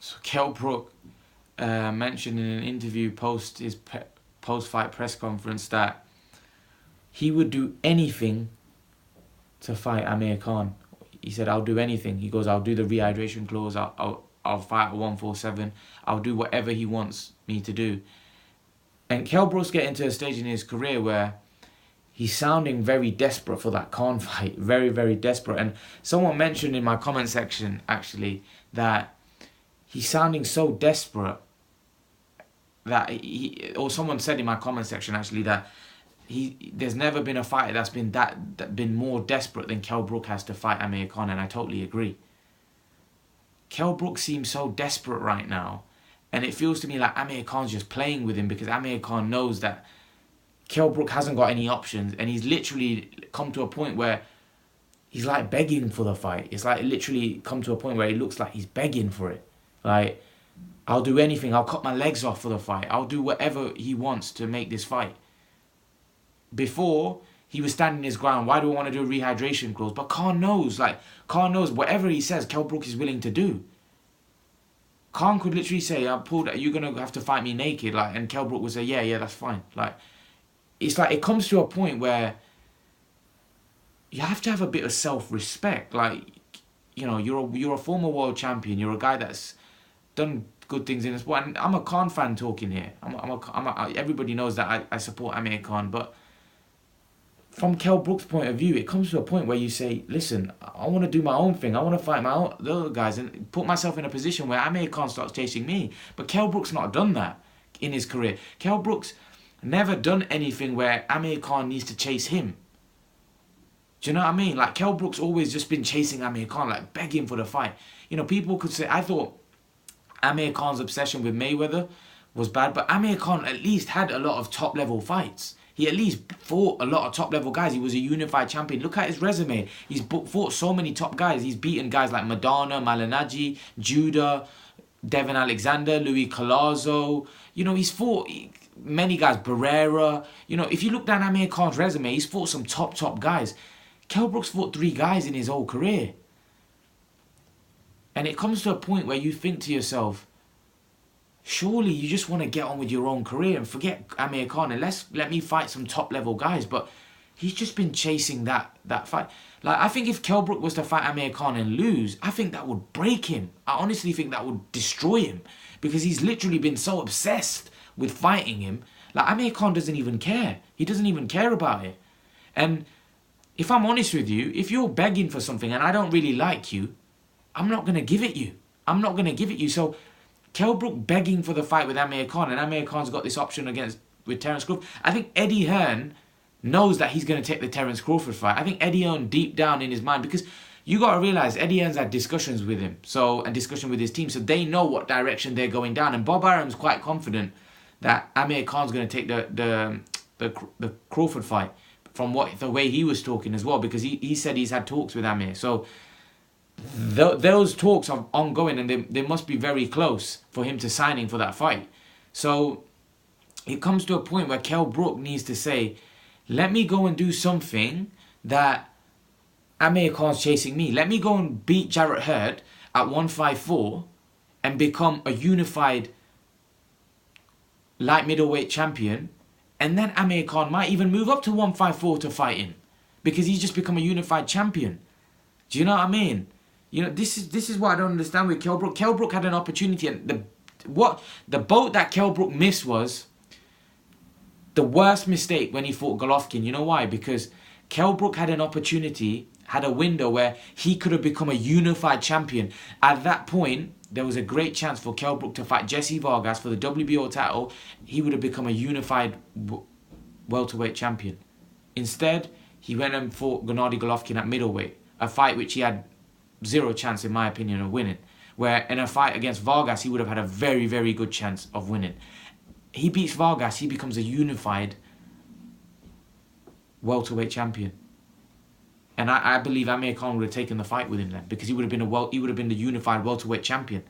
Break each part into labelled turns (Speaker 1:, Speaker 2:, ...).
Speaker 1: So Kell Brook mentioned in an interview post his post-fight press conference that he would do anything to fight Amir Khan. He said, "I'll do anything." He goes, "I'll do the rehydration clause. I'll fight at 147. I'll do whatever he wants me to do." And Kell Brook's getting to a stage in his career where he's sounding very desperate for that Khan fight. Very, very desperate. And someone mentioned in my comment section, actually, that he's sounding so desperate that or someone said in my comment section, actually, that there's never been a fighter that's been more desperate than Kell Brook has to fight Amir Khan, and I totally agree. Kell Brook seems so desperate right now, and it feels to me like Amir Khan's just playing with him because Amir Khan knows that Kell Brook hasn't got any options, and he's literally come to a point where he's like begging for the fight. It's like literally come to a point where it looks like he's begging for it. Like, I'll do anything. I'll cut my legs off for the fight. I'll do whatever he wants to make this fight. Before, he was standing his ground. Why do I want to do a rehydration clause? But Kahn knows whatever he says, Kell Brook is willing to do. Kahn could literally say, "You're going to have to fight me naked." And Kell Brook would say, yeah, that's fine. It's like it comes to a point where you have to have a bit of self-respect. You're a former world champion. You're a guy that's done good things in the sport. And I'm a Kahn fan talking here. Everybody knows that I support Amir Khan, but from Kell Brook's point of view, it comes to a point where you say, "Listen, I want to do my own thing. I want to fight the other guys and put myself in a position where Amir Khan starts chasing me." But Kell Brook's not done that in his career. Kell Brook's never done anything where Amir Khan needs to chase him. Do you know what I mean? Kell Brook's always just been chasing Amir Khan, begging for the fight. People could say, I thought Amir Khan's obsession with Mayweather was bad, but Amir Khan at least had a lot of top-level fights. He at least fought a lot of top-level guys. He was a unified champion. Look at his resume. He's fought so many top guys. He's beaten guys like Madonna, Malignaggi, Judah, Devin Alexander, Louis Collazo. He's fought many guys, Barrera. If you look down Amir Khan's resume, he's fought some top guys. Kell Brook's fought 3 guys in his whole career. And it comes to a point where you think to yourself, surely you just want to get on with your own career and forget Amir Khan and let me fight some top-level guys. But he's just been chasing that fight. I think if Kell Brook was to fight Amir Khan and lose, I think that would break him. I honestly think that would destroy him because he's literally been so obsessed with fighting him. Amir Khan doesn't even care. He doesn't even care about it. And if I'm honest with you, if you're begging for something and I don't really like you, I'm not going to give it you. So Kell Brook begging for the fight with Amir Khan, and Amir Khan's got this option with Terence Crawford. I think Eddie Hearn knows that he's going to take the Terence Crawford fight. I think Eddie Hearn deep down in his mind, because you got to realise Eddie Hearn's had discussions with him, and discussion with his team, so they know what direction they're going down. And Bob Arum's quite confident that Amir Khan's going to take the Crawford fight from the way he was talking as well, because he said he's had talks with Amir. So those talks are ongoing, and they must be very close for him to signing for that fight. So it comes to a point where Kell Brook needs to say, let me go and do something that Amir Khan's chasing me. Let me go and beat Jarrett Hurd at 154 and become a unified light middleweight champion. And then Amir Khan might even move up to 154 to fight him, because he's just become a unified champion. Do you know what I mean? This is what I don't understand with Kell Brook. Kell Brook had an opportunity, and the boat that Kell Brook missed was the worst mistake when he fought Golovkin. You know why? Because Kell Brook had an opportunity, had a window where he could have become a unified champion. At that point, there was a great chance for Kell Brook to fight Jesse Vargas for the WBO title. He would have become a unified welterweight champion. Instead, he went and fought Gennady Golovkin at middleweight, a fight which he had zero chance, in my opinion, of winning. Where in a fight against Vargas, he would have had a very, very good chance of winning. He beats Vargas, he becomes a unified welterweight champion. And I believe Amir Khan would have taken the fight with him then, because he would have been the unified welterweight champion.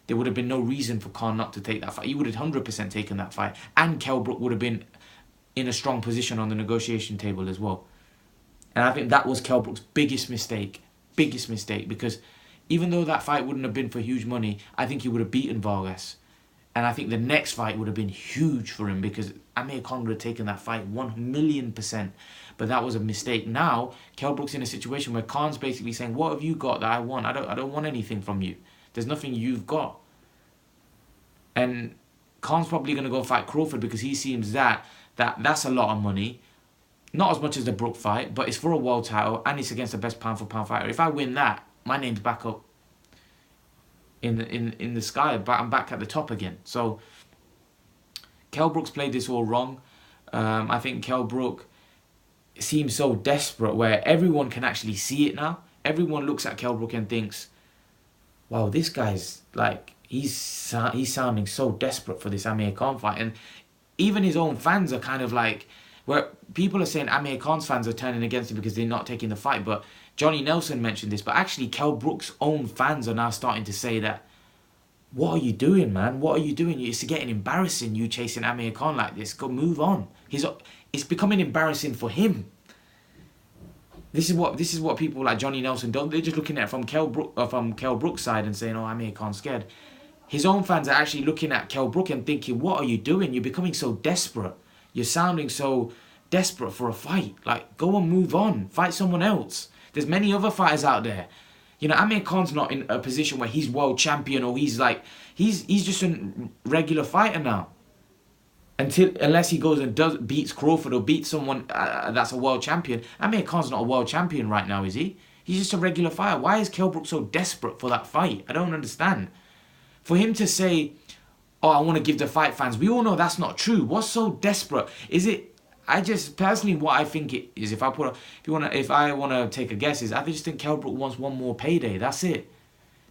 Speaker 1: There would have been no reason for Khan not to take that fight. He would have 100% taken that fight, and Kell Brook would have been in a strong position on the negotiation table as well. And I think that was Kell Brook's biggest mistake, because even though that fight wouldn't have been for huge money, I think he would have beaten Vargas. And I think the next fight would have been huge for him because Amir Khan would have taken that fight 1,000,000%. But that was a mistake. Now, Kell Brook's in a situation where Khan's basically saying, what have you got that I want? I don't want anything from you. There's nothing you've got. And Khan's probably going to go fight Crawford because he seems that's a lot of money. Not as much as the Brook fight, but it's for a world title and it's against the best pound for pound fighter. If I win that, my name's back up in the sky. I'm back at the top again. So Kell Brook's played this all wrong. I think Kell Brook seems so desperate where everyone can actually see it now. Everyone looks at Kell Brook and thinks, wow, this guy's like, he's sounding so desperate for this Amir Khan fight. And even his own fans are kind of like, where people are saying Amir Khan's fans are turning against him because they're not taking the fight. But Johnny Nelson mentioned this, but actually Kell Brook's own fans are now starting to say that, what are you doing, man? What are you doing? It's getting embarrassing, you chasing Amir Khan like this. Go move on. It's becoming embarrassing for him. This is what people like Johnny Nelson don't. They're just looking at it from Kell Brook's side and saying, oh, Amir Khan's scared. His own fans are actually looking at Kell Brook and thinking, what are you doing? You're becoming so desperate. You're sounding so desperate for a fight. Like, go and move on. Fight someone else. There's many other fighters out there. You know, Amir Khan's not in a position where he's world champion or he's just a regular fighter now. Unless he goes and beats Crawford or beats someone that's a world champion. Amir Khan's not a world champion right now, is he? He's just a regular fighter. Why is Kell Brook so desperate for that fight? I don't understand. For him to say, oh, I want to give the fight fans, we all know that's not true. What's so desperate? Is it? I just personally, what I think it is, if I want to take a guess, is I just think Kell Brook wants one more payday. That's it.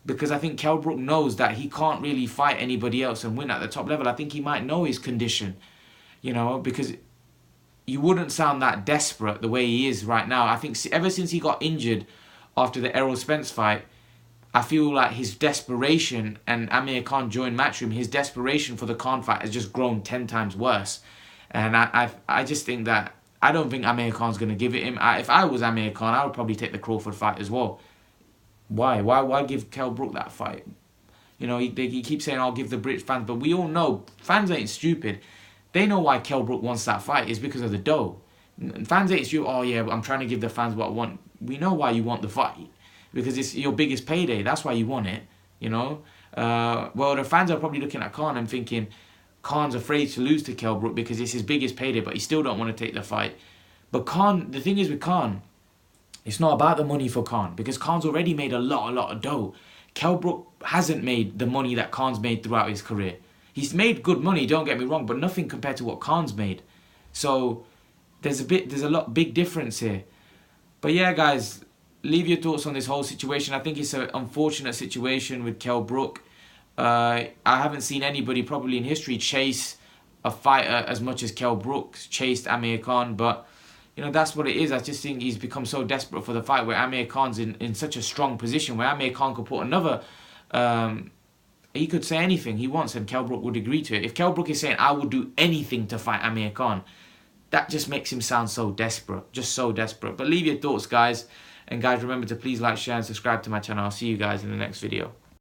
Speaker 1: Because I think Kell Brook knows that he can't really fight anybody else and win at the top level. I think he might know his condition, you know, because you wouldn't sound that desperate the way he is right now. I think ever since he got injured after the Errol Spence fight, I feel like his desperation, and Amir Khan joined Matchroom, his desperation for the Khan fight has just grown 10 times worse. And I just think that, I don't think Amir Khan's going to give it him. If I was Amir Khan, I would probably take the Crawford fight as well. Why give Kell Brook that fight? You know, he keeps saying, I'll give the British fans, but we all know, fans ain't stupid. They know why Kell Brook wants that fight. It's because of the dough. Fans ain't stupid, oh yeah, but I'm trying to give the fans what I want. We know why you want the fight. Because it's your biggest payday. That's why you want it, you know. Well, the fans are probably looking at Kahn and thinking, Khan's afraid to lose to Kell Brook because it's his biggest payday, but he still don't want to take the fight. But Kahn, the thing is with Kahn, it's not about the money for Kahn, because Khan's already made a lot of dough. Kell Brook hasn't made the money that Khan's made throughout his career. He's made good money, don't get me wrong, but nothing compared to what Khan's made. So there's a big difference here. But yeah, guys, leave your thoughts on this whole situation. I think it's an unfortunate situation with Kell Brook. I haven't seen anybody probably in history chase a fighter as much as Kell Brook chased Amir Khan, but you know, that's what it is. I just think he's become so desperate for the fight where Amir Khan's in such a strong position where Amir Khan could put another... he could say anything he wants and Kell Brook would agree to it. If Kell Brook is saying, I would do anything to fight Amir Khan, that just makes him sound so desperate. Just so desperate. But leave your thoughts, guys. And guys, remember to please like, share and subscribe to my channel. I'll see you guys in the next video.